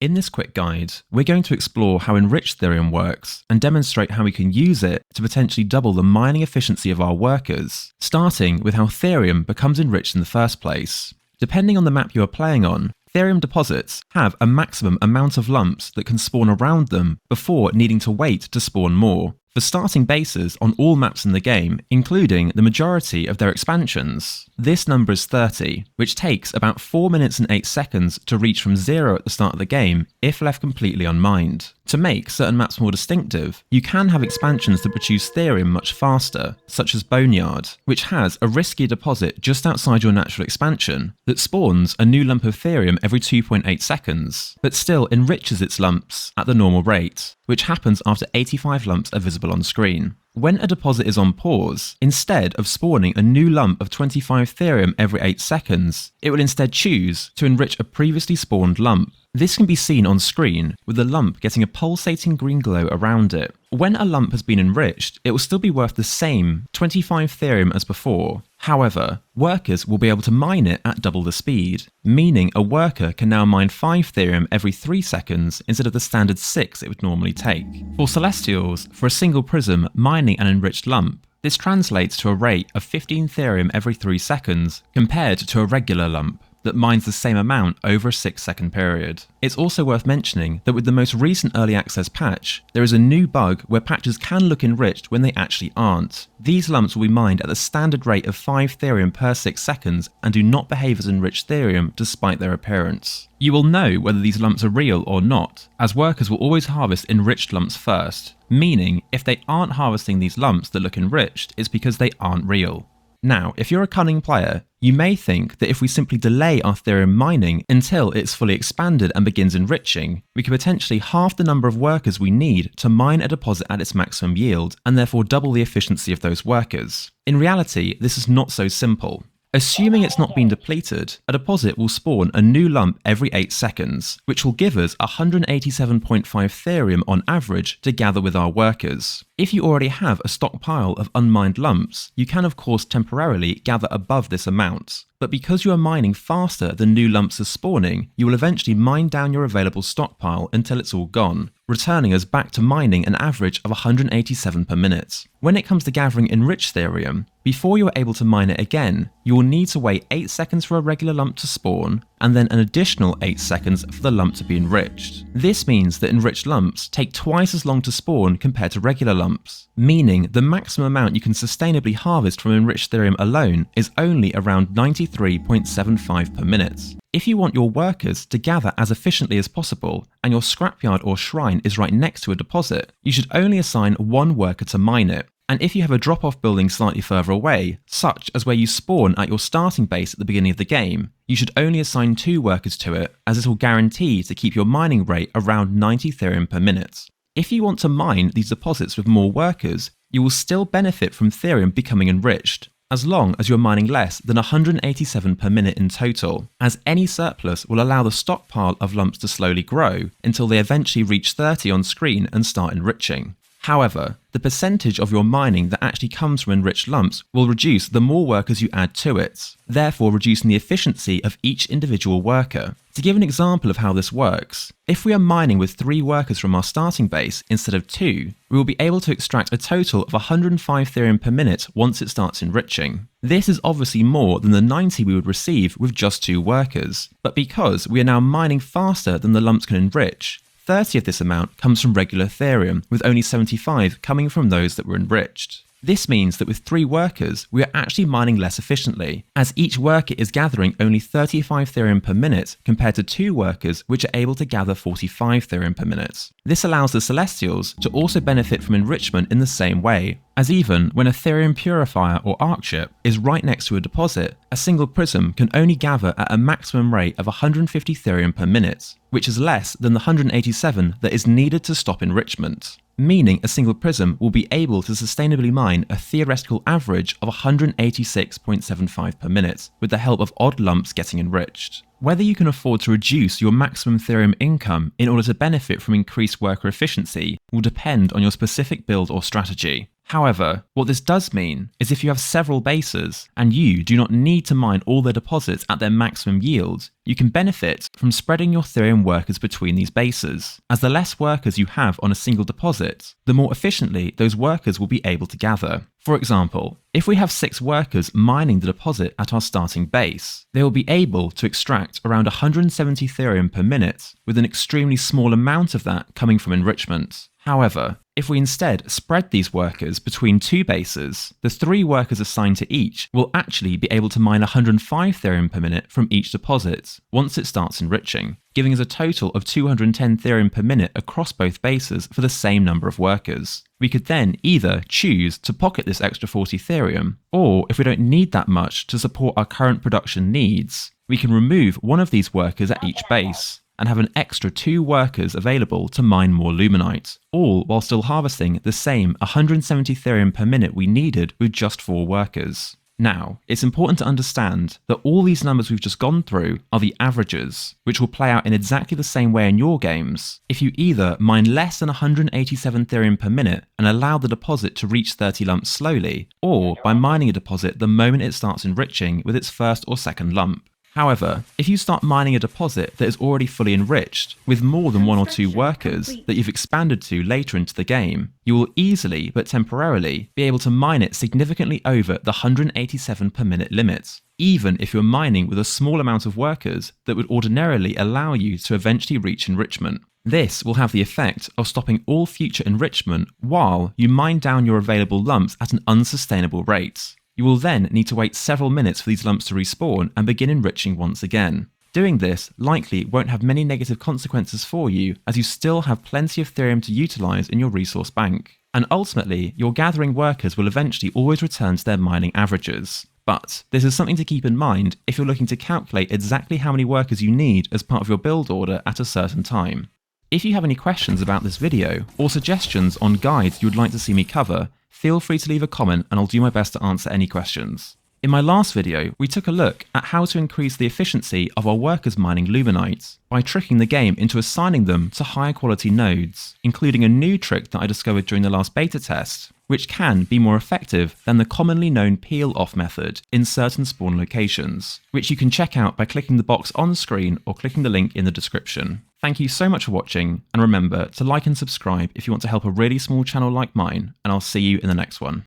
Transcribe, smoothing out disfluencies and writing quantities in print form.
In this quick guide, we're going to explore how Enriched Therium works and demonstrate how we can use it to potentially double the mining efficiency of our workers, starting with how Therium becomes enriched in the first place. Depending on the map you are playing on, Therium deposits have a maximum amount of lumps that can spawn around them before needing to wait to spawn more. For starting bases on all maps in the game, including the majority of their expansions, this number is 30, which takes about 4 minutes and 8 seconds to reach from 0 at the start of the game if left completely unmined. To make certain maps more distinctive, you can have expansions that produce Therium much faster, such as Boneyard, which has a riskier deposit just outside your natural expansion that spawns a new lump of Therium every 2.8 seconds, but still enriches its lumps at the normal rate, which happens after 85 lumps are visible on screen. When a deposit is on pause, instead of spawning a new lump of 25 Therium every 8 seconds, it will instead choose to enrich a previously spawned lump. This can be seen on screen, with the lump getting a pulsating green glow around it. When a lump has been enriched, it will still be worth the same 25 Therium as before. However, workers will be able to mine it at double the speed, meaning a worker can now mine 5 Therium every 3 seconds instead of the standard 6 it would normally take. For Celestials, for a single prism mining an enriched lump, this translates to a rate of 15 Therium every 3 seconds compared to a regular lump that mines the same amount over a 6-second period. It's also worth mentioning that with the most recent early access patch, there is a new bug where patches can look enriched when they actually aren't. These lumps will be mined at the standard rate of 5 Therium per 6 seconds and do not behave as enriched Therium despite their appearance. You will know whether these lumps are real or not, as workers will always harvest enriched lumps first, meaning if they aren't harvesting these lumps that look enriched, it's because they aren't real. Now, if you're a cunning player, you may think that if we simply delay our Therium mining until it's fully expanded and begins enriching, we could potentially halve the number of workers we need to mine a deposit at its maximum yield, and therefore double the efficiency of those workers. In reality, this is not so simple. Assuming it's not been depleted, a deposit will spawn a new lump every 8 seconds, which will give us 187.5 Therium on average to gather with our workers. If you already have a stockpile of unmined lumps, you can of course temporarily gather above this amount. But because you are mining faster than new lumps are spawning, you will eventually mine down your available stockpile until it's all gone, returning us back to mining an average of 187 per minute. When it comes to gathering Enriched Therium, before you are able to mine it again, you will need to wait 8 seconds for a regular lump to spawn, and then an additional 8 seconds for the lump to be enriched. This means that enriched lumps take twice as long to spawn compared to regular lumps, meaning the maximum amount you can sustainably harvest from Enriched Therium alone is only around 93.75 per minute. If you want your workers to gather as efficiently as possible, and your scrapyard or shrine is right next to a deposit, you should only assign one worker to mine it. And if you have a drop-off building slightly further away, such as where you spawn at your starting base at the beginning of the game, you should only assign 2 workers to it, as it will guarantee to keep your mining rate around 90 Therium per minute. If you want to mine these deposits with more workers, you will still benefit from Therium becoming enriched, as long as you're mining less than 187 per minute in total, as any surplus will allow the stockpile of lumps to slowly grow until they eventually reach 30 on screen and start enriching. However, the percentage of your mining that actually comes from enriched lumps will reduce the more workers you add to it, therefore reducing the efficiency of each individual worker. To give an example of how this works, if we are mining with 3 workers from our starting base instead of 2, we will be able to extract a total of 105 Therium per minute once it starts enriching. This is obviously more than the 90 we would receive with just 2 workers, but because we are now mining faster than the lumps can enrich, 30 of this amount comes from regular Therium, with only 75 coming from those that were enriched. This means that with 3 workers, we are actually mining less efficiently, as each worker is gathering only 35 Therium per minute compared to 2 workers which are able to gather 45 Therium per minute. This allows the Celestials to also benefit from enrichment in the same way, as even when a Therium Purifier or Arc ship is right next to a deposit, a single prism can only gather at a maximum rate of 150 Therium per minute, which is less than the 187 that is needed to stop enrichment, meaning a single prism will be able to sustainably mine a theoretical average of 186.75 per minute, with the help of odd lumps getting enriched. Whether you can afford to reduce your maximum Therium income in order to benefit from increased worker efficiency will depend on your specific build or strategy. However, what this does mean is if you have several bases and you do not need to mine all their deposits at their maximum yield, you can benefit from spreading your Therium workers between these bases, as the less workers you have on a single deposit, the more efficiently those workers will be able to gather. For example, if we have 6 workers mining the deposit at our starting base, they will be able to extract around 170 Therium per minute, with an extremely small amount of that coming from enrichment. However, if we instead spread these workers between 2 bases, the 3 workers assigned to each will actually be able to mine 105 Therium per minute from each deposit once it starts enriching, giving us a total of 210 Therium per minute across both bases for the same number of workers. We could then either choose to pocket this extra 40 Therium, or if we don't need that much to support our current production needs, we can remove one of these workers at each base and have an extra 2 workers available to mine more luminite, all while still harvesting the same 170 Therium per minute we needed with just 4 workers. Now, it's important to understand that all these numbers we've just gone through are the averages, which will play out in exactly the same way in your games if you either mine less than 187 Therium per minute and allow the deposit to reach 30 lumps slowly, or by mining a deposit the moment it starts enriching with its first or second lump. However, if you start mining a deposit that is already fully enriched, with more than 1 or 2 workers that you've expanded to later into the game, you will easily, but temporarily, be able to mine it significantly over the 187 per minute limit, even if you're mining with a small amount of workers that would ordinarily allow you to eventually reach enrichment. This will have the effect of stopping all future enrichment while you mine down your available lumps at an unsustainable rate. You will then need to wait several minutes for these lumps to respawn and begin enriching once again. Doing this likely won't have many negative consequences for you, as you still have plenty of Therium to utilise in your resource bank. And ultimately, your gathering workers will eventually always return to their mining averages. But this is something to keep in mind if you're looking to calculate exactly how many workers you need as part of your build order at a certain time. If you have any questions about this video, or suggestions on guides you would like to see me cover, feel free to leave a comment and I'll do my best to answer any questions. In my last video, we took a look at how to increase the efficiency of our workers mining luminite by tricking the game into assigning them to higher quality nodes, including a new trick that I discovered during the last beta test, which can be more effective than the commonly known peel-off method in certain spawn locations, which you can check out by clicking the box on screen or clicking the link in the description. Thank you so much for watching, and remember to like and subscribe if you want to help a really small channel like mine, and I'll see you in the next one.